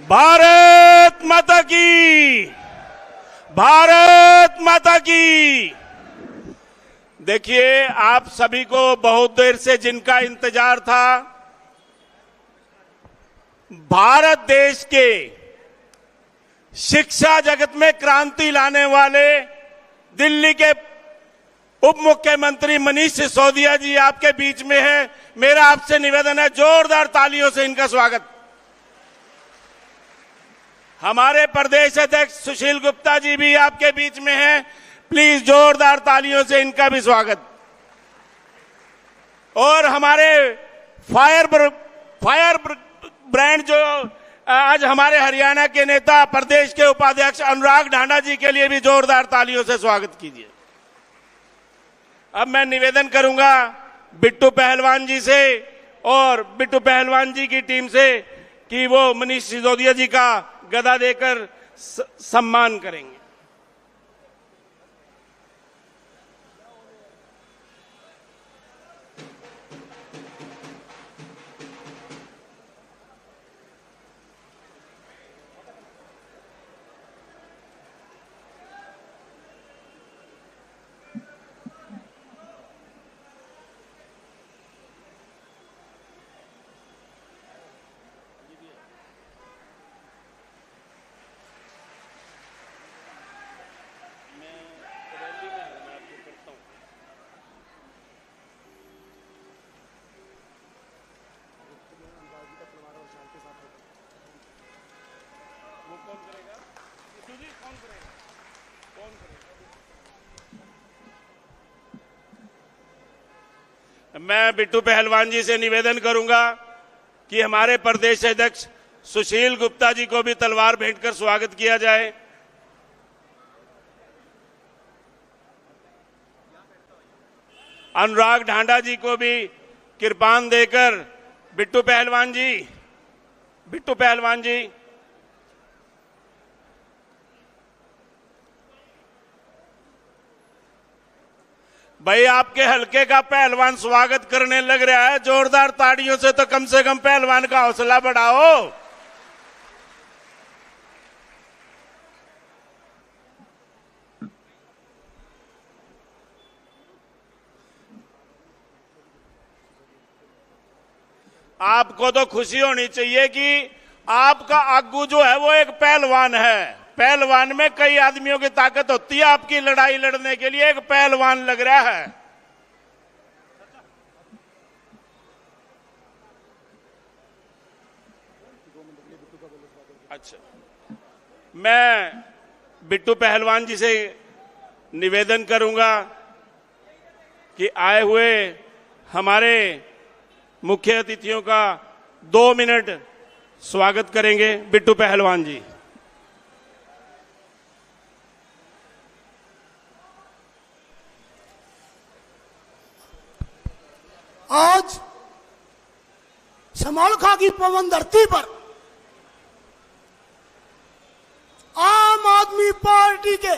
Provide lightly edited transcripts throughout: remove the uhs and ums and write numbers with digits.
भारत माता की, भारत माता की। देखिए, आप सभी को बहुत देर से जिनका इंतजार था, भारत देश के शिक्षा जगत में क्रांति लाने वाले दिल्ली के उप मुख्यमंत्री मनीष सिसोदिया जी आपके बीच में है। मेरा आपसे निवेदन है, जोरदार तालियों से इनका स्वागत। हमारे प्रदेश अध्यक्ष सुशील गुप्ता जी भी आपके बीच में हैं। प्लीज जोरदार तालियों से इनका भी स्वागत। और हमारे फायर ब्रांड जो आज हमारे हरियाणा के नेता प्रदेश के उपाध्यक्ष अनुराग ढांडा जी के लिए भी जोरदार तालियों से स्वागत कीजिए। अब मैं निवेदन करूंगा बिट्टू पहलवान जी से और बिट्टू पहलवान जी की टीम से कि वो मनीष सिसोदिया जी का गदा देकर सम्मान करेंगे। मैं बिट्टू पहलवान जी से निवेदन करूंगा कि हमारे प्रदेश अध्यक्ष सुशील गुप्ता जी को भी तलवार भेंट कर स्वागत किया जाए। अनुराग ढांडा जी को भी कृपान देकर बिट्टू पहलवान जी भाई, आपके हल्के का पहलवान स्वागत करने लग रहा है। जोरदार ताड़ियों से तो कम पहलवान का हौसला बढ़ाओ। आपको तो खुशी होनी चाहिए कि आपका आगू जो है वो एक पहलवान है। पहलवान में कई आदमियों की ताकत होती है। आपकी लड़ाई लड़ने के लिए एक पहलवान लग रहा है। अच्छा, मैं बिट्टू पहलवान जी से निवेदन करूंगा कि आए हुए हमारे मुख्य अतिथियों का 2 मिनट स्वागत करेंगे। बिट्टू पहलवान जी। आज समालखा की पवन धरती पर आम आदमी पार्टी के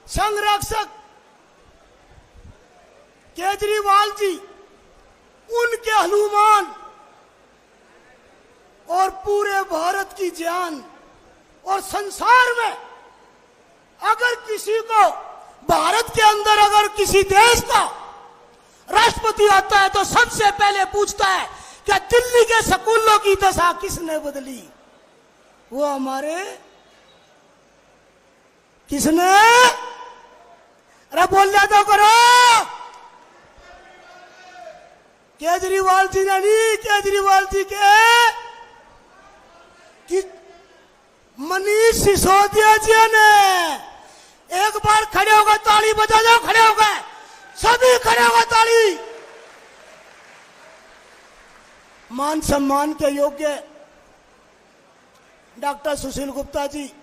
संरक्षक केजरीवाल जी, उनके हनुमान और पूरे भारत की जान और संसार में अगर किसी को, भारत के अंदर अगर किसी देश का राष्ट्रपति आता है तो सबसे पहले पूछता है कि दिल्ली के स्कूलों की दशा किसने बदली? वो हमारे किसने? अरे बोलना तो करो। केजरीवाल जी ने नहीं, केजरीवाल जी के कि मनीष सिसोदिया जी ने। एक बार खड़े होकर ताली बजा दो। खड़े हो गए सभी, खड़े होकर ताली। मान सम्मान के योग्य डॉक्टर सुशील गुप्ता जी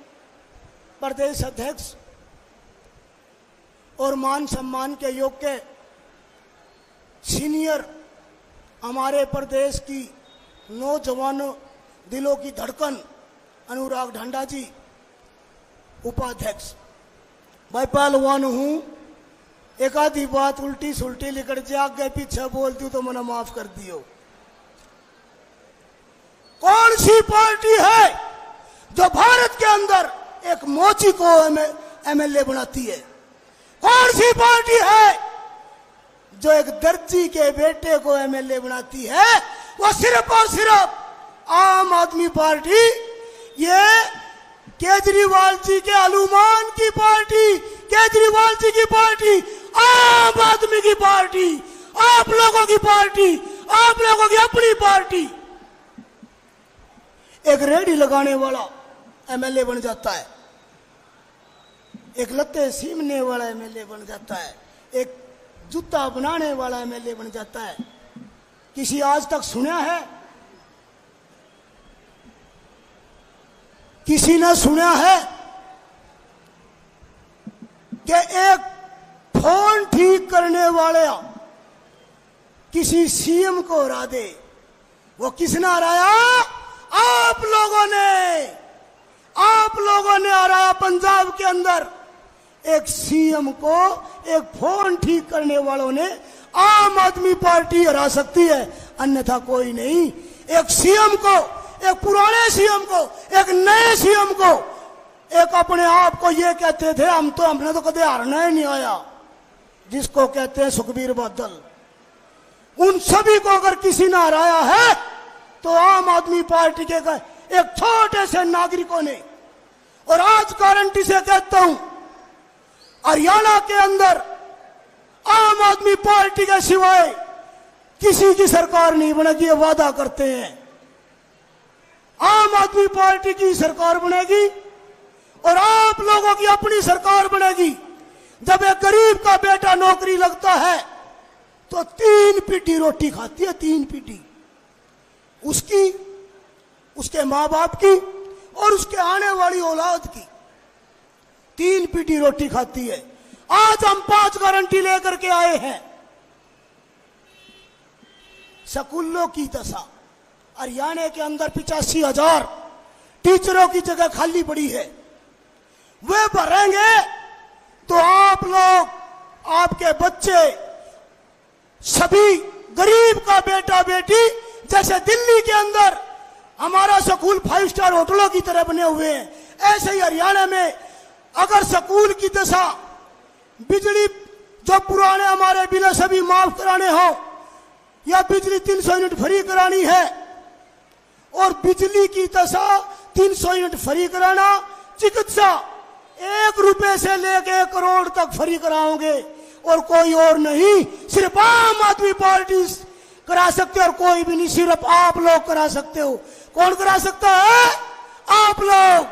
प्रदेश अध्यक्ष और मान सम्मान के योग्य सीनियर हमारे प्रदेश की नौजवानों दिलों की धड़कन अनुराग ढांडा जी उपाध्यक्ष। मैं पहलवान हूं, एक आधी बात उल्टी सुल्टी लिखड़ जाग गए पीछे बोल दूं तो मना माफ कर दियो। कौन सी पार्टी है जो भारत के अंदर एक मोची को एमएलए बनाती है? कौन सी पार्टी है जो एक दर्जी के बेटे को एमएलए बनाती है? वो सिर्फ और सिर्फ आम आदमी पार्टी, ये केजरीवाल जी के हनुमान की पार्टी, केजरीवाल जी की पार्टी, आम आदमी की पार्टी, आप लोगों की पार्टी, आप लोगों की अपनी पार्टी। एक रेडी लगाने वाला एमएलए बन जाता है, एक लत्ते सीमने वाला एमएलए बन जाता है, एक जूता बनाने वाला एमएलए बन जाता है। किसी आज तक सुना है? किसी ने सुना है कि एक फोन ठीक करने वाले किसी सीएम को हरा दे? वो किसने हराया? आप लोगों ने हराया। पंजाब के अंदर एक सीएम को एक फोन ठीक करने वालों ने आम आदमी पार्टी हरा सकती है, अन्यथा कोई नहीं। एक सीएम को, एक पुराने सीएम को, एक नए सीएम को, एक अपने आप को ये कहते थे हमने तो कभी हारना ही नहीं आया, जिसको कहते हैं सुखबीर बादल, उन सभी को अगर किसी ने हराया है तो आम आदमी पार्टी के एक छोटे से नागरिकों ने। और आज गारंटी से कहता हूं, हरियाणा के अंदर आम आदमी पार्टी के सिवाय किसी की सरकार नहीं बनेगी, ये वादा करते हैं। आम आदमी पार्टी की सरकार बनेगी और आप लोगों की अपनी सरकार बनेगी। जब एक गरीब का बेटा नौकरी लगता है तो 3 पीढ़ी रोटी खाती है, 3 पीढ़ी, उसकी, उसके मां बाप की और उसके आने वाली औलाद की 3 पीढ़ी रोटी खाती है। आज हम 5 गारंटी लेकर के आए हैं। स्कूलों की दशा, हरियाणा के अंदर 85,000 टीचरों की जगह खाली पड़ी है, वे भरेंगे तो आप लोग, आपके बच्चे, सभी गरीब का बेटा बेटी, जैसे दिल्ली के अंदर हमारा स्कूल 5 स्टार होटलों की तरह बने हुए हैं, ऐसे ही हरियाणा में अगर स्कूल की दशा, बिजली जो पुराने हमारे बिल सभी माफ कराने हो, या बिजली 300 यूनिट फ्री करानी है, और बिजली की दशा 300 यूनिट फ्री कराना, चिकित्सा 1 रुपए से लेकर 1 करोड़ तक फ्री कराओगे, और कोई और नहीं, सिर्फ आम आदमी पार्टी करा सकते हो, और कोई भी नहीं, सिर्फ आप लोग करा सकते हो। कौन करा सकता है? आप लोग।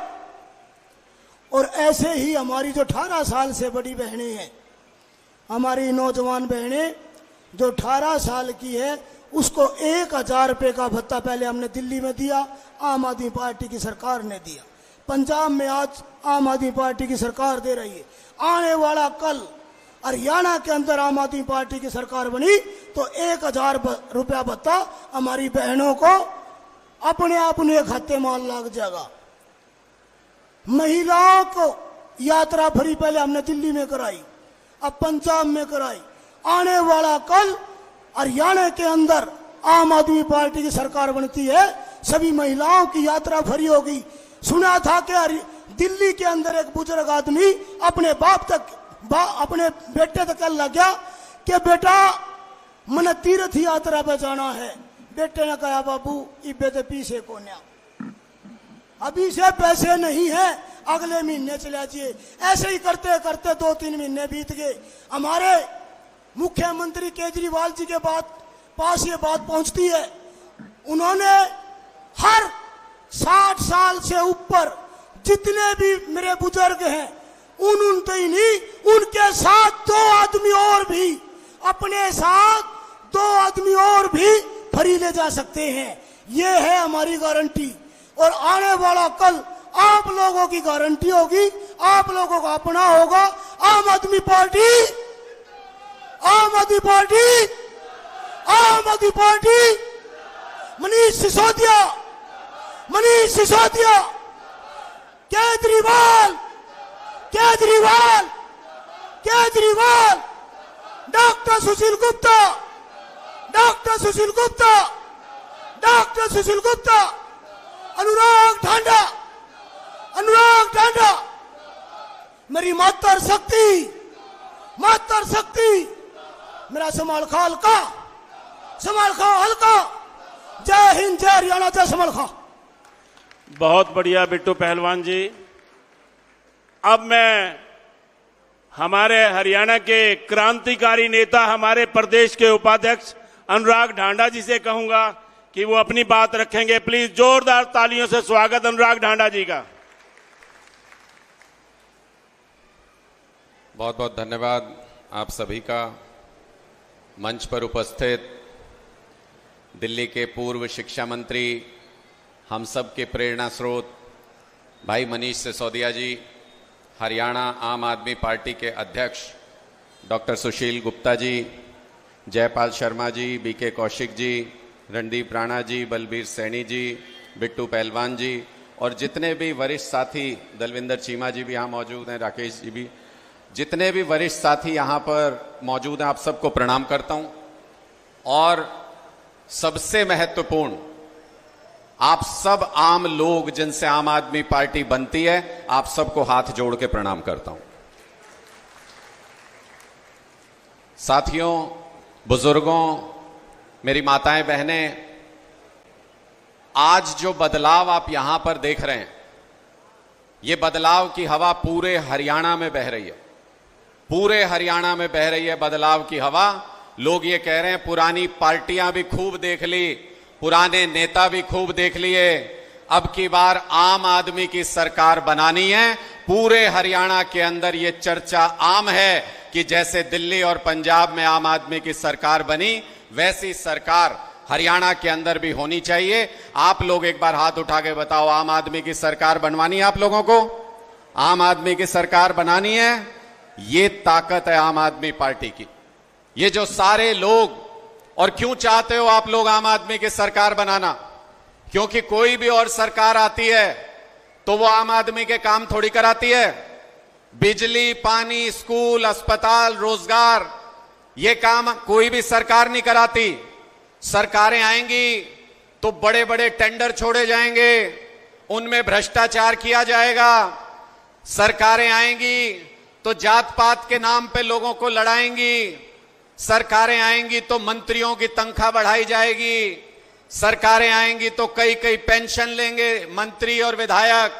और ऐसे ही हमारी जो 18 साल से बड़ी बहनें हैं, हमारी नौजवान बहनें जो 18 साल की है, उसको 1,000 रुपए का भत्ता पहले हमने दिल्ली में दिया, आम आदमी पार्टी की सरकार ने दिया। पंजाब में आज आम आदमी पार्टी की सरकार दे रही है। आने वाला कल हरियाणा के अंदर आम आदमी पार्टी की सरकार बनी तो 1,000 रुपया भत्ता हमारी बहनों को अपने अपने खाते में लग जाएगा। महिलाओं को यात्रा फ्री पहले हमने दिल्ली में कराई, अब पंजाब में कराई। आने वाला कल हरियाणा के अंदर आम आदमी पार्टी की सरकार बनती है, सभी महिलाओं की यात्रा फ्री होगी। सुना था कि दिल्ली के अंदर एक बुजुर्ग आदमी अपने बाप तक, अपने बेटे तक लग गया कि बेटा मन तीर्थ यात्रा पे जाना है। बेटे ने कहा बाबू इबे तो पीछे को न्या, अभी से पैसे नहीं है, अगले महीने चले जाइए। ऐसे ही करते करते 2-3 महीने बीत गए। हमारे मुख्यमंत्री केजरीवाल जी के पास ये बात पहुंचती है, उन्होंने हर 60 साल से ऊपर जितने भी मेरे बुजुर्ग हैं, उन ही नहीं, उनके साथ 2 आदमी और भी, अपने साथ 2 आदमी और भी फ्री ले जा सकते हैं। ये है हमारी गारंटी। और आने वाला कल आप लोगों की गारंटी होगी, आप लोगों का अपना होगा। आम आदमी पार्टी, आम आदमी पार्टी, आम आदमी party, Manish Sisodia, Manish Sisodia, Kejriwal, Kejriwal, Kejriwal, doctor Sushil Gupta, doctor Sushil Gupta, doctor Sushil Gupta, अनुराग ढांडा, अनुराग ढांडा, मेरी मातृशक्ति, मेरा समालखा हल्का, समालखा हल्का। जय हिंद, जय हरियाणा, जय समालखा। बहुत बढ़िया बिट्टू पहलवान जी। अब मैं हमारे हरियाणा के क्रांतिकारी नेता, हमारे प्रदेश के उपाध्यक्ष अनुराग ढांडा जी से कहूंगा कि वो अपनी बात रखेंगे। प्लीज जोरदार तालियों से स्वागत अनुराग ढांडा जी का। बहुत बहुत धन्यवाद आप सभी का। मंच पर उपस्थित दिल्ली के पूर्व शिक्षा मंत्री, हम सब के प्रेरणा स्रोत भाई मनीष सिसोदिया जी, हरियाणा आम आदमी पार्टी के अध्यक्ष डॉक्टर सुशील गुप्ता जी, जयपाल शर्मा जी, बीके कौशिक जी, रणदीप राणा जी, बलबीर सैनी जी, बिट्टू पहलवान जी और जितने भी वरिष्ठ साथी, दलविंदर चीमा जी भी यहाँ मौजूद हैं, राकेश जी भी, जितने भी वरिष्ठ साथी यहाँ पर मौजूद हैं, आप सबको प्रणाम करता हूँ। और सबसे महत्वपूर्ण, आप सब आम लोग जिनसे आम आदमी पार्टी बनती है, आप सबको हाथ जोड़ के प्रणाम करता हूं। साथियों, बुजुर्गों, मेरी माताएं बहनें, आज जो बदलाव आप यहां पर देख रहे हैं, ये बदलाव की हवा पूरे हरियाणा में बह रही है। पूरे हरियाणा में बह रही है बदलाव की हवा। लोग ये कह रहे हैं पुरानी पार्टियां भी खूब देख ली, पुराने नेता भी खूब देख लिए, अब की बार आम आदमी की सरकार बनानी है। पूरे हरियाणा के अंदर ये चर्चा आम है कि जैसे दिल्ली और पंजाब में आम आदमी की सरकार बनी, वैसी सरकार हरियाणा के अंदर भी होनी चाहिए। आप लोग एक बार हाथ उठा के बताओ, आम आदमी की सरकार बनवानी है आप लोगों को? आम आदमी की सरकार बनानी है। ये ताकत है आम आदमी पार्टी की। ये जो सारे लोग, और क्यों चाहते हो आप लोग आम आदमी की सरकार बनाना? क्योंकि कोई भी और सरकार आती है तो वो आम आदमी के काम थोड़ी कराती है। बिजली, पानी, स्कूल, अस्पताल, रोजगार, ये काम कोई भी सरकार नहीं कराती। सरकारें आएंगी तो बड़े बड़े टेंडर छोड़े जाएंगे, उनमें भ्रष्टाचार किया जाएगा। सरकारें आएंगी तो जात पात के नाम पे लोगों को लड़ाएंगी। सरकारें आएंगी तो मंत्रियों की तनख्वाह बढ़ाई जाएगी। सरकारें आएंगी तो कई कई पेंशन लेंगे मंत्री और विधायक।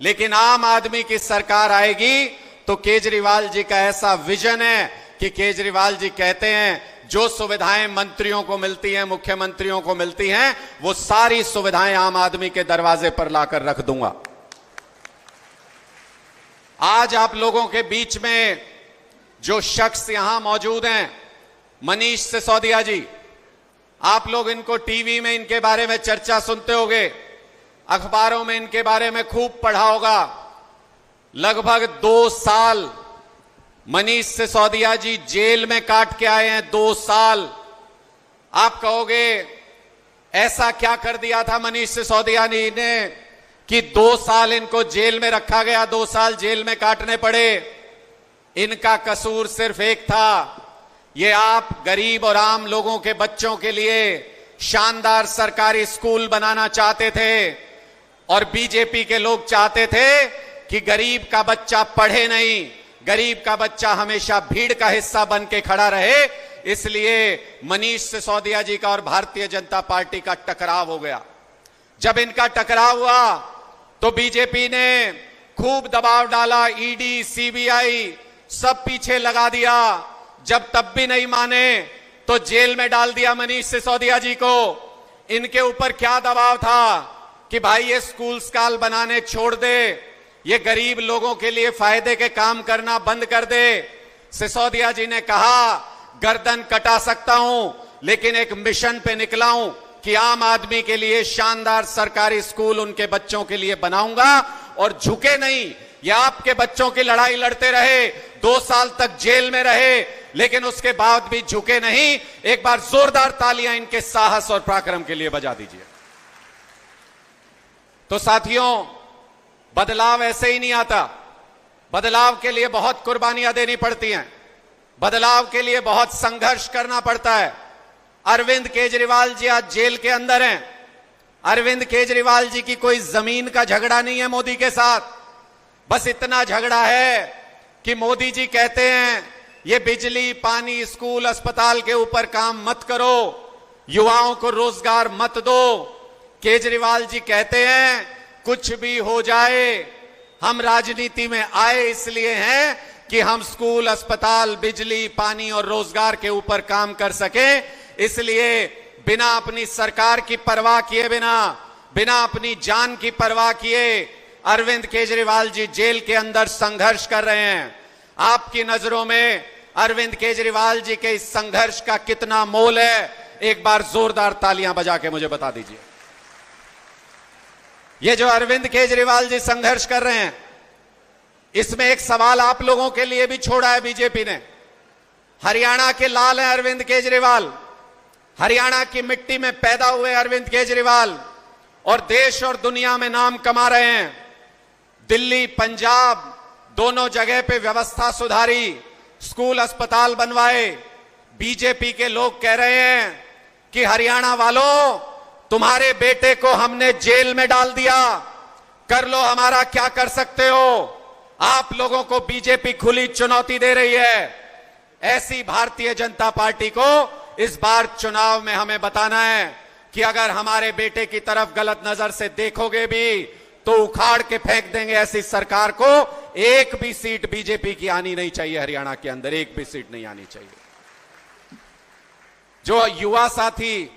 लेकिन आम आदमी की सरकार आएगी तो केजरीवाल जी का ऐसा विजन है कि केजरीवाल जी कहते हैं जो सुविधाएं मंत्रियों को मिलती हैं, मुख्यमंत्रियों को मिलती हैं, वो सारी सुविधाएं आम आदमी के दरवाजे पर लाकर रख दूंगा। आज आप लोगों के बीच में जो शख्स यहां मौजूद हैं, मनीष सिसोदिया जी, आप लोग इनको टीवी में इनके बारे में चर्चा सुनते होंगे, अखबारों में इनके बारे में खूब पढ़ा होगा। लगभग 2 साल मनीष सिसोदिया जी जेल में काट के आए हैं। 2 साल। आप कहोगे ऐसा क्या कर दिया था मनीष सिसोदिया जी ने कि 2 साल इनको जेल में रखा गया, 2 साल जेल में काटने पड़े? इनका कसूर सिर्फ एक था, ये आप गरीब और आम लोगों के बच्चों के लिए शानदार सरकारी स्कूल बनाना चाहते थे और बीजेपी के लोग चाहते थे कि गरीब का बच्चा पढ़े नहीं, गरीब का बच्चा हमेशा भीड़ का हिस्सा बन के खड़ा रहे। इसलिए मनीष सिसोदिया जी का और भारतीय जनता पार्टी का टकराव हो गया। जब इनका टकराव हुआ तो बीजेपी ने खूब दबाव डाला, ईडी, सीबीआई सब पीछे लगा दिया। जब तब भी नहीं माने तो जेल में डाल दिया मनीष सिसोदिया जी को। इनके ऊपर क्या दबाव था कि भाई ये स्कूल स्काल बनाने छोड़ दे, ये गरीब लोगों के लिए फायदे के काम करना बंद कर दे। सिसोदिया जी ने कहा गर्दन कटा सकता हूं, लेकिन एक मिशन पे निकला हूं कि आम आदमी के लिए शानदार सरकारी स्कूल उनके बच्चों के लिए बनाऊंगा और झुके नहीं। ये आपके बच्चों की लड़ाई लड़ते रहे, 2 साल तक जेल में रहे, लेकिन उसके बाद भी झुके नहीं। एक बार जोरदार तालियां इनके साहस और पराक्रम के लिए बजा दीजिए। तो साथियों, बदलाव ऐसे ही नहीं आता। बदलाव के लिए बहुत कुर्बानियां देनी पड़ती हैं, बदलाव के लिए बहुत संघर्ष करना पड़ता है। अरविंद केजरीवाल जी आज जेल के अंदर हैं। अरविंद केजरीवाल जी की कोई जमीन का झगड़ा नहीं है मोदी के साथ। बस इतना झगड़ा है कि मोदी जी कहते हैं ये बिजली, पानी, स्कूल, अस्पताल के ऊपर काम मत करो, युवाओं को रोजगार मत दो। केजरीवाल जी कहते हैं कुछ भी हो जाए, हम राजनीति में आए इसलिए हैं कि हम स्कूल, अस्पताल, बिजली, पानी और रोजगार के ऊपर काम कर सकें। इसलिए बिना अपनी सरकार की परवाह किए, बिना अपनी जान की परवाह किए अरविंद केजरीवाल जी जेल के अंदर संघर्ष कर रहे हैं। आपकी नजरों में अरविंद केजरीवाल जी के इस संघर्ष का कितना मोल है, एक बार जोरदार तालियां बजा के मुझे बता दीजिए। ये जो अरविंद केजरीवाल जी संघर्ष कर रहे हैं, इसमें एक सवाल आप लोगों के लिए भी छोड़ा है बीजेपी ने। हरियाणा के लाल हैं अरविंद केजरीवाल, हरियाणा की मिट्टी में पैदा हुए अरविंद केजरीवाल और देश और दुनिया में नाम कमा रहे हैं। दिल्ली, पंजाब दोनों जगह पे व्यवस्था सुधारी, स्कूल, अस्पताल बनवाए। बीजेपी के लोग कह रहे हैं कि हरियाणा वालों, तुम्हारे बेटे को हमने जेल में डाल दिया, कर लो हमारा क्या कर सकते हो। आप लोगों को बीजेपी खुली चुनौती दे रही है। ऐसी भारतीय जनता पार्टी को इस बार चुनाव में हमें बताना है कि अगर हमारे बेटे की तरफ गलत नजर से देखोगे भी तो उखाड़ के फेंक देंगे ऐसी सरकार को। एक भी सीट बीजेपी की आनी नहीं चाहिए हरियाणा के अंदर, एक भी सीट नहीं आनी चाहिए। जो युवा साथी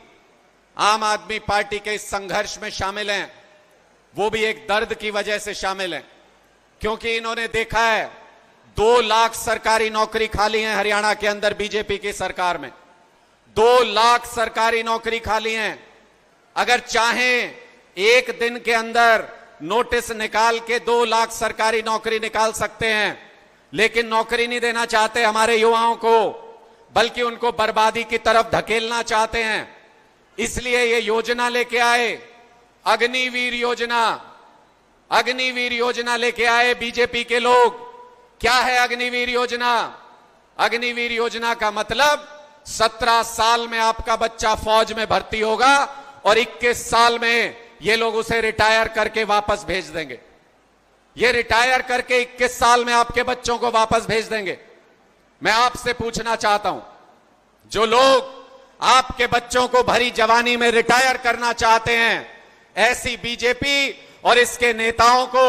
आम आदमी पार्टी के इस संघर्ष में शामिल हैं, वो भी एक दर्द की वजह से शामिल हैं, क्योंकि इन्होंने देखा है 2 लाख सरकारी नौकरी खाली हैं हरियाणा के अंदर बीजेपी की सरकार में। 2 लाख सरकारी नौकरी खाली हैं। अगर चाहें एक दिन के अंदर नोटिस निकाल के 2 लाख सरकारी नौकरी निकाल सकते हैं, लेकिन नौकरी नहीं देना चाहते हमारे युवाओं को, बल्कि उनको बर्बादी की तरफ धकेलना चाहते हैं। इसलिए ये योजना लेके आए, अग्निवीर योजना। अग्निवीर योजना लेके आए बीजेपी के लोग। क्या है अग्निवीर योजना? अग्निवीर योजना का मतलब 17 साल में आपका बच्चा फौज में भर्ती होगा और 21 साल में ये लोग उसे रिटायर करके वापस भेज देंगे। ये रिटायर करके 21 साल में आपके बच्चों को वापस भेज देंगे। मैं आपसे पूछना चाहता हूं, जो लोग आपके बच्चों को भरी जवानी में रिटायर करना चाहते हैं, ऐसी बीजेपी और इसके नेताओं को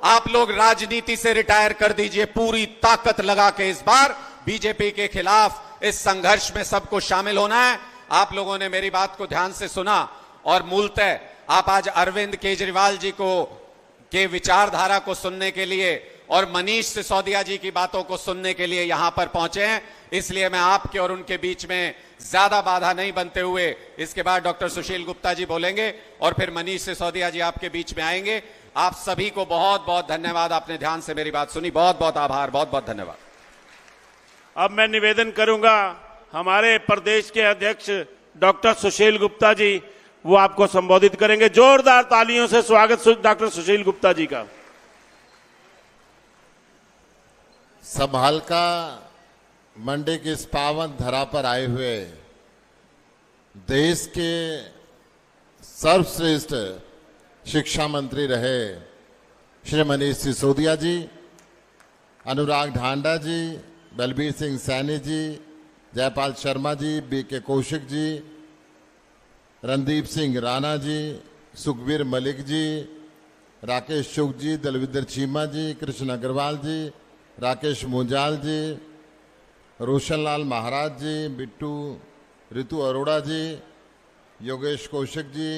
आप लोग राजनीति से रिटायर कर दीजिए। पूरी ताकत लगा के इस बार बीजेपी के खिलाफ इस संघर्ष में सबको शामिल होना है। आप लोगों ने मेरी बात को ध्यान से सुना और मूलतः आप आज अरविंद केजरीवाल जी के विचारधारा को सुनने के लिए और मनीष सिसोदिया जी की बातों को सुनने के लिए यहां पर पहुंचे हैं। इसलिए मैं आपके और उनके बीच में ज्यादा बाधा नहीं बनते हुए इसके बाद डॉक्टर सुशील गुप्ता जी बोलेंगे और फिर मनीष सिसोदिया जी आपके बीच में आएंगे। आप सभी को बहुत बहुत धन्यवाद, आपने ध्यान से मेरी बात सुनी। बहुत बहुत आभार, बहुत बहुत धन्यवाद। अब मैं निवेदन करूंगा हमारे प्रदेश के अध्यक्ष डॉक्टर सुशील गुप्ता जी, वो आपको संबोधित करेंगे। जोरदार तालियों से स्वागत डॉक्टर सुशील गुप्ता जी का। संभाल का मंडी की इस पावन धरा पर आए हुए देश के सर्वश्रेष्ठ शिक्षा मंत्री रहे श्री मनीष सिसोदिया जी, अनुराग ढांडा जी, बलबीर सिंह सैनी जी, जयपाल शर्मा जी, बीके कौशिक जी, रणदीप सिंह राणा जी, सुखबीर मलिक जी, राकेश चुग जी, दलविंदर चीमा जी, कृष्ण अग्रवाल जी, राकेश मुंजाल जी, रोशनलाल महाराज जी, बिट्टू ऋतु अरोड़ा जी, योगेश कौशिक जी,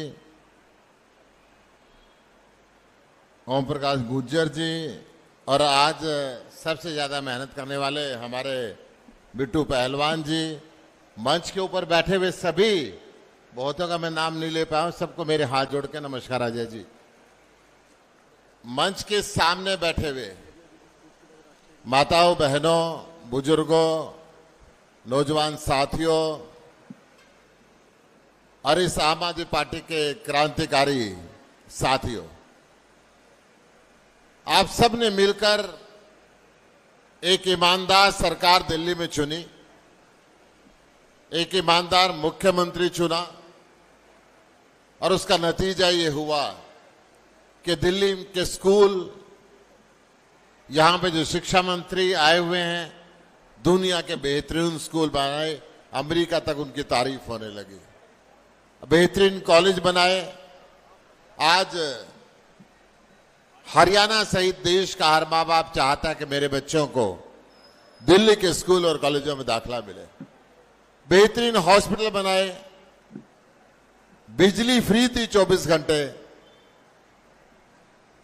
ओम प्रकाश गुज्जर जी और आज सबसे ज्यादा मेहनत करने वाले हमारे बिट्टू पहलवान जी, मंच के ऊपर बैठे हुए सभी, बहुतों का मैं नाम नहीं ले पाया हूं, सबको मेरे हाथ जोड़ के नमस्कार अजय जी। मंच के सामने बैठे हुए माताओं, बहनों, बुजुर्गों, नौजवान साथियों और इस आम आदमी पार्टी के क्रांतिकारी साथियों, आप सब ने मिलकर एक ईमानदार सरकार दिल्ली में चुनी, एक ईमानदार मुख्यमंत्री चुना, और उसका नतीजा ये हुआ कि दिल्ली के स्कूल, यहां पे जो शिक्षा मंत्री आए हुए हैं, दुनिया के बेहतरीन स्कूल बनाए, अमेरिका तक उनकी तारीफ होने लगी। बेहतरीन कॉलेज बनाए। आज हरियाणा सहित देश का हर माँ बाप चाहता है कि मेरे बच्चों को दिल्ली के स्कूल और कॉलेजों में दाखिला मिले। बेहतरीन हॉस्पिटल बनाए, बिजली फ्री थी 24 घंटे,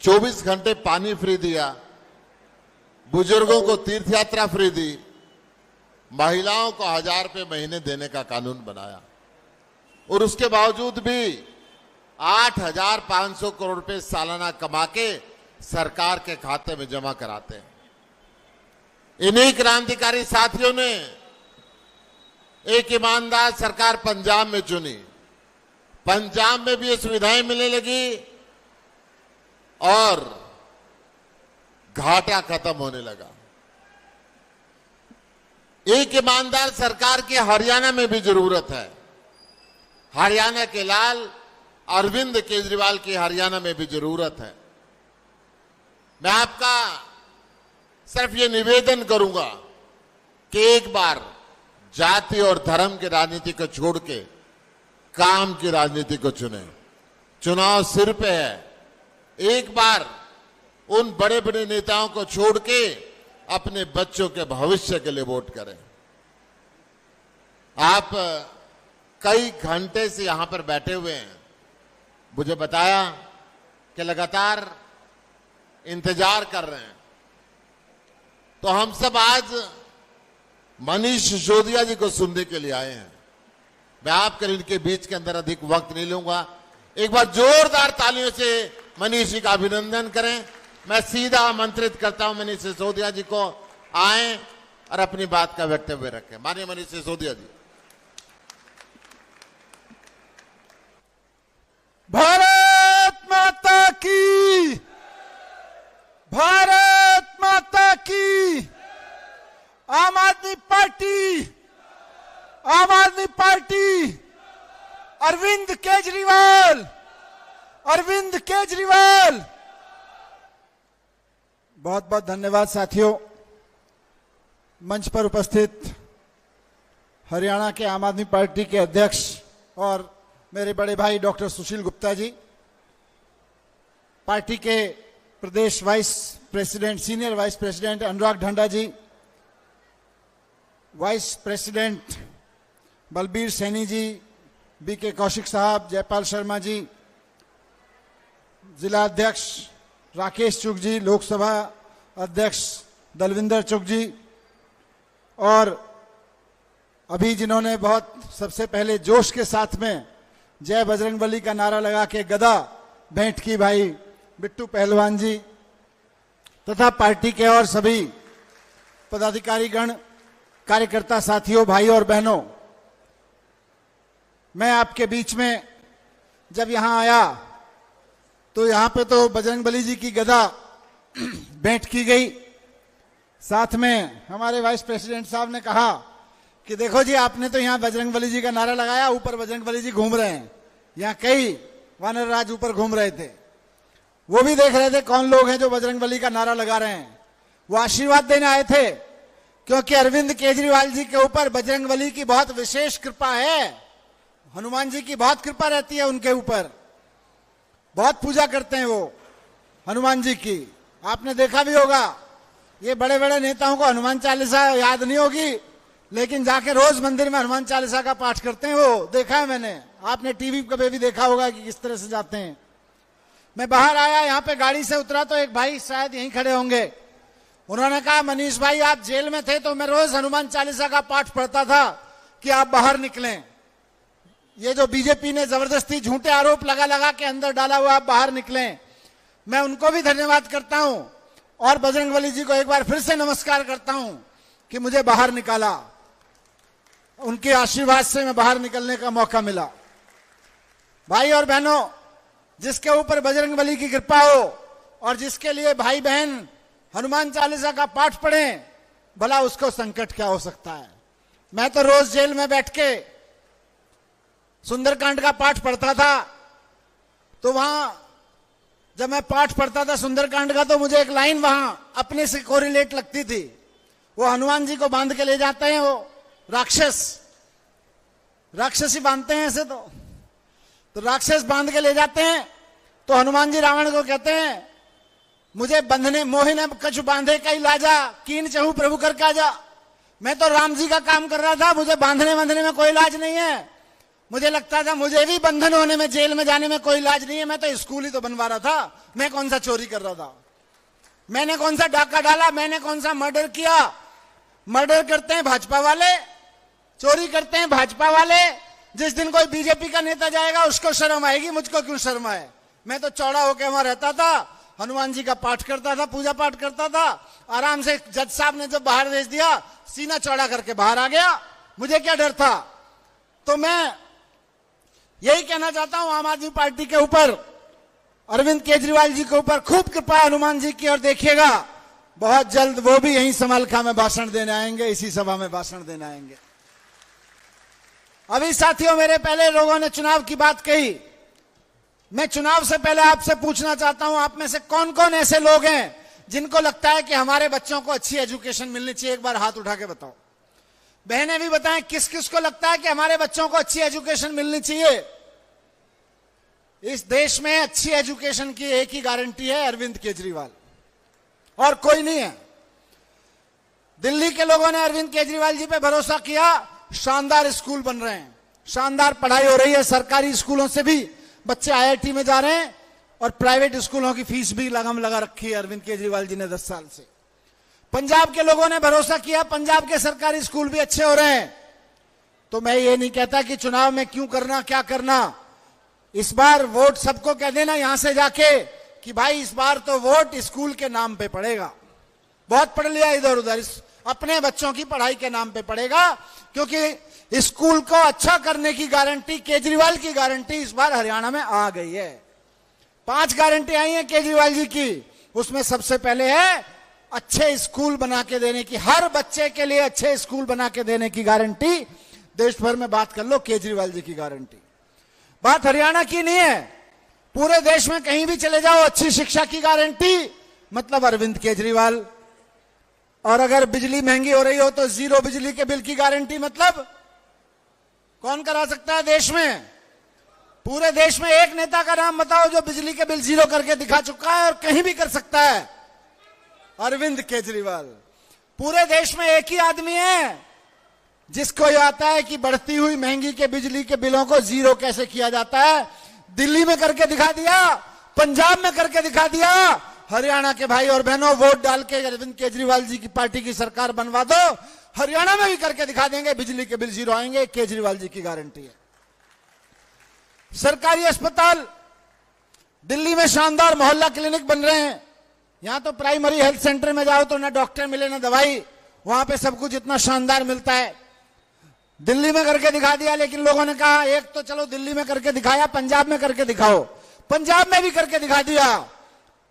24 घंटे पानी फ्री दिया, बुजुर्गों को तीर्थ यात्रा फ्री दी, महिलाओं को 1000 रुपये महीने देने का कानून बनाया। और उसके बावजूद भी 8,500 करोड़ रुपए सालाना कमा के सरकार के खाते में जमा कराते हैं। इन्हीं क्रांतिकारी साथियों ने एक ईमानदार सरकार पंजाब में चुनी। पंजाब में भी ये सुविधाएं मिलने लगी और घाटा खत्म होने लगा। एक ईमानदार सरकार की हरियाणा में भी जरूरत है। हरियाणा के लाल अरविंद केजरीवाल की हरियाणा में भी जरूरत है। मैं आपका सिर्फ ये निवेदन करूंगा कि एक बार जाति और धर्म की राजनीति को छोड़ के काम की राजनीति को चुने। चुनाव सिर पे है। एक बार उन बड़े बड़े नेताओं को छोड़ के अपने बच्चों के भविष्य के लिए वोट करें। आप कई घंटे से यहां पर बैठे हुए हैं। मुझे बताया कि लगातार इंतजार कर रहे हैं। तो हम सब आज मनीष सिसोदिया जी को सुनने के लिए आए हैं। मैं आपके इनके बीच के अंदर अधिक वक्त नहीं लूंगा। एक बार जोरदार तालियों से मनीष जी का अभिनंदन करें। मैं सीधा आमंत्रित करता हूं मनीष सिसोदिया जी को आए और अपनी बात का वक्तव्य रखें। माननीय मनीष सिसोदिया जी। भारत माता की, भारत माता की। आम आदमी पार्टी, आम आदमी पार्टी, अरविंद केजरीवाल, अरविंद केजरीवाल। बहुत बहुत धन्यवाद साथियों। मंच पर उपस्थित हरियाणा के आम आदमी पार्टी के अध्यक्ष और मेरे बड़े भाई डॉक्टर सुशील गुप्ता जी, पार्टी के प्रदेश vice president, senior vice president Anurag Dhanda ji, vice president Balbir Saini ji, BK Kaushik sahab, Jaipal Sharma ji, जिला अध्यक्ष राकेश चुग जी, लोकसभा अध्यक्ष दलविंदर चुग जी, और अभी जिन्होंने बहुत सबसे पहले जोश के साथ में जय बजरंगबली का नारा लगा के गदा भेंट की भाई बिट्टू पहलवान जी, तथा पार्टी के और सभी पदाधिकारीगण, कार्यकर्ता साथियों, भाई और बहनों। मैं आपके बीच में जब यहां आया तो यहां पे तो बजरंगबली जी की गदा भेंट की गई। साथ में हमारे वाइस प्रेसिडेंट साहब ने कहा कि देखो जी, आपने तो यहां बजरंगबली जी का नारा लगाया, ऊपर बजरंगबली जी घूम रहे हैं। यहां कई वानर राज ऊपर घूम रहे थे, वो भी देख रहे थे कौन लोग हैं जो बजरंगबली का नारा लगा रहे हैं। वो आशीर्वाद देने आए थे, क्योंकि अरविंद केजरीवाल जी के ऊपर बजरंगबली की बहुत विशेष कृपा है। हनुमान जी की बहुत कृपा रहती है उनके ऊपर, बहुत पूजा करते हैं वो हनुमान जी की। आपने देखा भी होगा, ये बड़े बड़े नेताओं को हनुमान चालीसा याद नहीं होगी, लेकिन जाके रोज मंदिर में हनुमान चालीसा का पाठ करते हैं। वो देखा है मैंने, आपने टीवी पे भी देखा होगा कि किस तरह से जाते हैं। मैं बाहर आया, यहाँ पे गाड़ी से उतरा तो एक भाई शायद यहीं खड़े होंगे, उन्होंने कहा मनीष भाई आप जेल में थे तो मैं रोज हनुमान चालीसा का पाठ पढ़ता था कि आप बाहर निकलें। ये जो बीजेपी ने जबरदस्ती झूठे आरोप लगा लगा के अंदर डाला हुआ, आप बाहर निकलें। मैं उनको भी धन्यवाद करता हूं और बजरंगबली जी को एक बार फिर से नमस्कार करता हूं कि मुझे बाहर निकाला, उनके आशीर्वाद से मैं बाहर निकलने का मौका मिला। भाई और बहनों, जिसके ऊपर बजरंगबली की कृपा हो और जिसके लिए भाई बहन हनुमान चालीसा का पाठ पढ़ें, भला उसको संकट क्या हो सकता है। मैं तो रोज जेल में बैठ के सुंदरकांड का पाठ पढ़ता था तो वहां जब मैं पाठ पढ़ता था सुंदरकांड का, तो मुझे एक लाइन वहां अपने से कोरिलेट लगती थी। वो हनुमान जी को बांध के ले जाते हैं, वो राक्षसी बांधते हैं ऐसे, तो राक्षस बांध के ले जाते हैं। तो हनुमान जी रावण को कहते हैं, मुझे बंधने मोहिने कछु बांधे कई लाजा, कीन चहु प्रभु कर काजा। मैं तो राम जी का काम कर रहा था, मुझे बांधने में कोई लाज नहीं है। मुझे लगता था मुझे भी बंधन होने में, जेल में जाने में कोई लाज नहीं है। मैं तो स्कूल ही तो बनवा रहा था, मैं कौन सा चोरी कर रहा था, मैंने कौन सा डाका डाला, मैंने कौन सा मर्डर किया। मर्डर करते हैं भाजपा वाले, चोरी करते हैं भाजपा वाले। जिस दिन कोई बीजेपी का नेता जाएगा उसको शर्म आएगी, मुझको क्यों शर्म आए। मैं तो चौड़ा होकर वहां रहता था, हनुमान जी का पाठ करता था, पूजा पाठ करता था। आराम से जज साहब ने जब बाहर भेज दिया, सीना चौड़ा करके बाहर आ गया, मुझे क्या डर था। तो मैं यही कहना चाहता हूं आम आदमी पार्टी के ऊपर, अरविंद केजरीवाल जी के ऊपर खूब कृपा हनुमान जी की, और देखिएगा बहुत जल्द वो भी यहीं समालखा में भाषण देने आएंगे, इसी सभा में भाषण देने आएंगे। अभी साथियों, मेरे पहले लोगों ने चुनाव की बात कही। मैं चुनाव से पहले आपसे पूछना चाहता हूं, आप में से कौन कौन ऐसे लोग हैं जिनको लगता है कि हमारे बच्चों को अच्छी एजुकेशन मिलनी चाहिए? एक बार हाथ उठा के बताओ। बहनें भी बताएं, किस किस को लगता है कि हमारे बच्चों को अच्छी एजुकेशन मिलनी चाहिए? इस देश में अच्छी एजुकेशन की एक ही गारंटी है, अरविंद केजरीवाल, और कोई नहीं है। दिल्ली के लोगों ने अरविंद केजरीवाल जी पे भरोसा किया, शानदार स्कूल बन रहे हैं, शानदार पढ़ाई हो रही है। सरकारी स्कूलों से भी बच्चे आईआईटी में जा रहे हैं, और प्राइवेट स्कूलों की फीस भी लगम लगा रखी है अरविंद केजरीवाल जी ने 10 साल से। पंजाब के लोगों ने भरोसा किया, पंजाब के सरकारी स्कूल भी अच्छे हो रहे हैं। तो मैं ये नहीं कहता कि चुनाव में क्यों करना, क्या करना। इस बार वोट सबको कह देना यहां से जाके कि भाई इस बार तो वोट स्कूल के नाम पे पड़ेगा। बहुत पढ़ लिया इधर उधर, अपने बच्चों की पढ़ाई के नाम पे पड़ेगा, क्योंकि स्कूल को अच्छा करने की गारंटी, केजरीवाल की गारंटी इस बार हरियाणा में आ गई है। 5 गारंटी आई हैं केजरीवाल जी की, उसमें सबसे पहले है अच्छे स्कूल बना के देने की, हर बच्चे के लिए अच्छे स्कूल बना के देने की गारंटी। देश भर में बात कर लो, केजरीवाल जी की गारंटी। बात हरियाणा की नहीं है, पूरे देश में कहीं भी चले जाओ, अच्छी शिक्षा की गारंटी मतलब अरविंद केजरीवाल। और अगर बिजली महंगी हो रही हो तो 0 बिजली के बिल की गारंटी मतलब कौन करा सकता है देश में? पूरे देश में एक नेता का नाम बताओ जो बिजली के बिल 0 करके दिखा चुका है और कहीं भी कर सकता है? अरविंद केजरीवाल। पूरे देश में एक ही आदमी है जिसको यह आता है कि बढ़ती हुई महंगी के बिजली के बिलों को 0 कैसे किया जाता है। दिल्ली में करके दिखा दिया, पंजाब में करके दिखा दिया। हरियाणा के भाई और बहनों, वोट डाल के अरविंद केजरीवाल जी की पार्टी की सरकार बनवा दो, हरियाणा में भी करके दिखा देंगे, बिजली के बिल 0 आएंगे, केजरीवाल जी की गारंटी है। सरकारी अस्पताल, दिल्ली में शानदार मोहल्ला क्लिनिक बन रहे हैं। यहां तो प्राइमरी हेल्थ सेंटर में जाओ तो ना डॉक्टर मिले ना दवाई, वहां पे सब कुछ इतना शानदार मिलता है। दिल्ली में करके दिखा दिया, लेकिन लोगों ने कहा एक तो चलो दिल्ली में करके दिखाया, पंजाब में करके दिखाओ। पंजाब में भी करके दिखा दिया,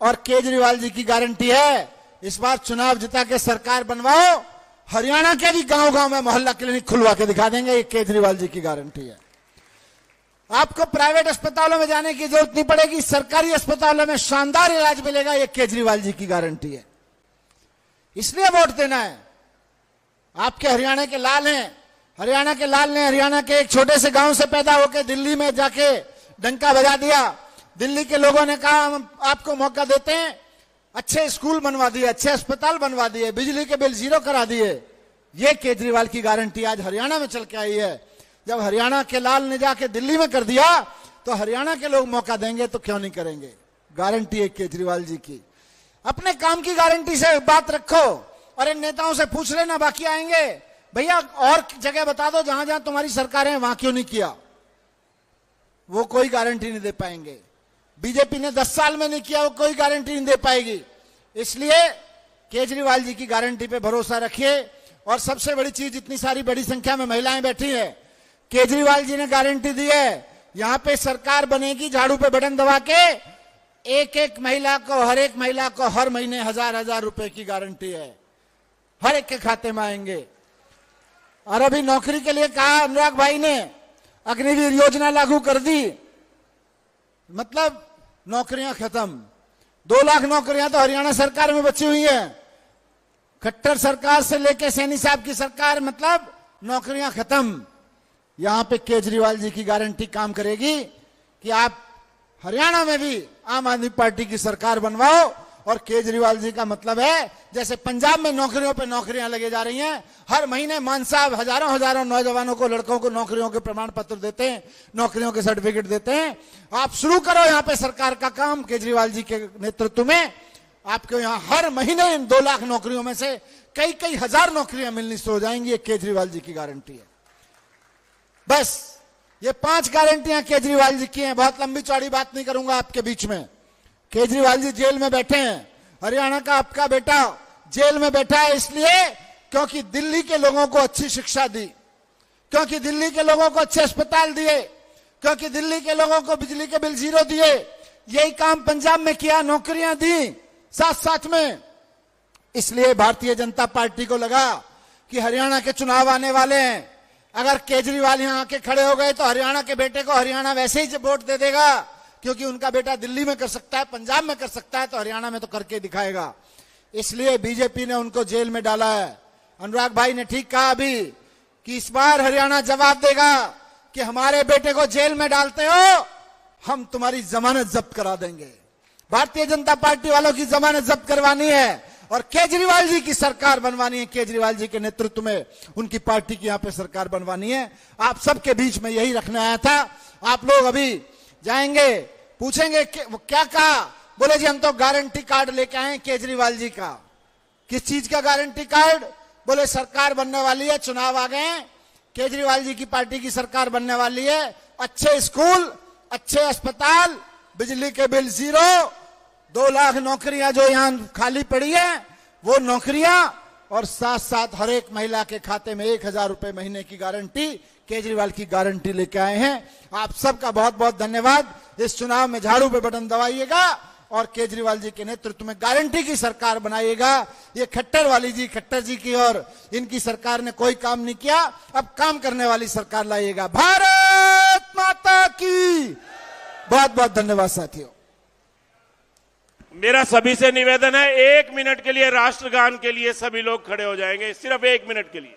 और केजरीवाल जी की गारंटी है इस बार चुनाव जिता के सरकार बनवाओ, हरियाणा के भी गांव गांव में मोहल्ला क्लिनिक खुलवा के दिखा देंगे। ये केजरीवाल जी की गारंटी है। आपको प्राइवेट अस्पतालों में जाने की जरूरत नहीं पड़ेगी, सरकारी अस्पतालों में शानदार इलाज मिलेगा। ये केजरीवाल जी की गारंटी है। इसलिए वोट देना है। आपके हरियाणा के लाल हैं, हरियाणा के लाल ने हरियाणा के एक छोटे से गांव से पैदा होकर दिल्ली में जाके डंका बजा दिया। दिल्ली के लोगों ने कहा हम आपको मौका देते हैं, अच्छे स्कूल बनवा दिए, अच्छे अस्पताल बनवा दिए, बिजली के बिल 0 करा दिए। ये केजरीवाल की गारंटी आज हरियाणा में चल के आई है। जब हरियाणा के लाल ने जाके दिल्ली में कर दिया तो हरियाणा के लोग मौका देंगे तो क्यों नहीं करेंगे? गारंटी है केजरीवाल जी की। अपने काम की गारंटी से बात रखो, और इन नेताओं से पूछ लेना बाकी आएंगे, भैया और जगह बता दो जहां जहां तुम्हारी सरकार है वहां क्यों नहीं किया? वो कोई गारंटी नहीं दे पाएंगे। बीजेपी ने 10 साल में नहीं किया, वो कोई गारंटी नहीं दे पाएगी। इसलिए केजरीवाल जी की गारंटी पे भरोसा रखिए। और सबसे बड़ी चीज, इतनी सारी बड़ी संख्या में महिलाएं बैठी है, केजरीवाल जी ने गारंटी दी है यहां पे सरकार बनेगी, झाड़ू पे बटन दबा के एक एक महिला को, हर एक महिला को हर महीने 1000-1000 रुपए की गारंटी है, हर एक के खाते में आएंगे। और अभी नौकरी के लिए कहा अनुराग भाई ने, अग्निवीर योजना लागू कर दी। मतलब नौकरियां खत्म। 2 लाख नौकरियां तो हरियाणा सरकार में बची हुई है। खट्टर सरकार से लेके सैनी साहब की सरकार, मतलब नौकरियां खत्म। यहां पे केजरीवाल जी की गारंटी काम करेगी कि आप हरियाणा में भी आम आदमी पार्टी की सरकार बनवाओ। और केजरीवाल जी का मतलब है जैसे पंजाब में नौकरियों पे नौकरियां लगे जा रही हैं, हर महीने मान साहब हजारों नौजवानों को, लड़कों को नौकरियों के प्रमाण पत्र देते हैं, नौकरियों के सर्टिफिकेट देते हैं। आप शुरू करो यहां पे सरकार का काम केजरीवाल जी के नेतृत्व में। आपको यहां हर महीने इन 2 लाख नौकरियों में से कई हजार नौकरियां मिलनी शुरू हो जाएंगी। ये केजरीवाल जी की गारंटी है। बस ये 5 गारंटियां केजरीवाल जी की हैं। बहुत लंबी चौड़ी बात नहीं करूंगा आपके बीच में। केजरीवाल जी जेल में बैठे हैं। हरियाणा का आपका बेटा जेल में बैठा है इसलिए क्योंकि दिल्ली के लोगों को अच्छी शिक्षा दी, क्योंकि दिल्ली के लोगों को अच्छे अस्पताल दिए, क्योंकि दिल्ली के लोगों को बिजली के बिल 0 दिए। यही काम पंजाब में किया, नौकरियां दी साथ साथ में। इसलिए भारतीय जनता पार्टी को लगा कि हरियाणा के चुनाव आने वाले हैं, अगर केजरीवाल यहां आके खड़े हो गए तो हरियाणा के बेटे को हरियाणा वैसे ही वोट दे देगा, क्योंकि उनका बेटा दिल्ली में कर सकता है, पंजाब में कर सकता है, तो हरियाणा में तो करके दिखाएगा। इसलिए बीजेपी ने उनको जेल में डाला है। अनुराग भाई ने ठीक कहा अभी कि इस बार हरियाणा जवाब देगा कि हमारे बेटे को जेल में डालते हो, हम तुम्हारी जमानत जब्त करा देंगे। भारतीय जनता पार्टी वालों की जमानत जब्त करवानी है और केजरीवाल जी की सरकार बनवानी है। केजरीवाल जी के नेतृत्व में उनकी पार्टी की यहां पे सरकार बनवानी है। आप सबके बीच में यही रखने आया था। आप लोग अभी जाएंगे, पूछेंगे वो क्या कहा। बोले जी हम तो गारंटी कार्ड लेके आए केजरीवाल जी का। किस चीज का गारंटी कार्ड? बोले सरकार बनने वाली है, चुनाव आ गए हैं, केजरीवाल जी की पार्टी की सरकार बनने वाली है, अच्छे स्कूल, अच्छे अस्पताल, बिजली के बिल 0, 2 लाख नौकरियां जो यहां खाली पड़ी है वो नौकरियां, और साथ साथ हर एक महिला के खाते में 1000 रुपए महीने की गारंटी, केजरीवाल की गारंटी लेके आए हैं। आप सबका बहुत बहुत धन्यवाद। इस चुनाव में झाड़ू पे बटन दबाइएगा और केजरीवाल जी के नेतृत्व में गारंटी की सरकार बनाइएगा। ये खट्टर जी की और इनकी सरकार ने कोई काम नहीं किया, अब काम करने वाली सरकार लाइएगा। भारत माता की बहुत बहुत धन्यवाद साथियों। मेरा सभी से निवेदन है, 1 मिनट के लिए राष्ट्रगान के लिए सभी लोग खड़े हो जाएंगे, सिर्फ 1 मिनट के लिए।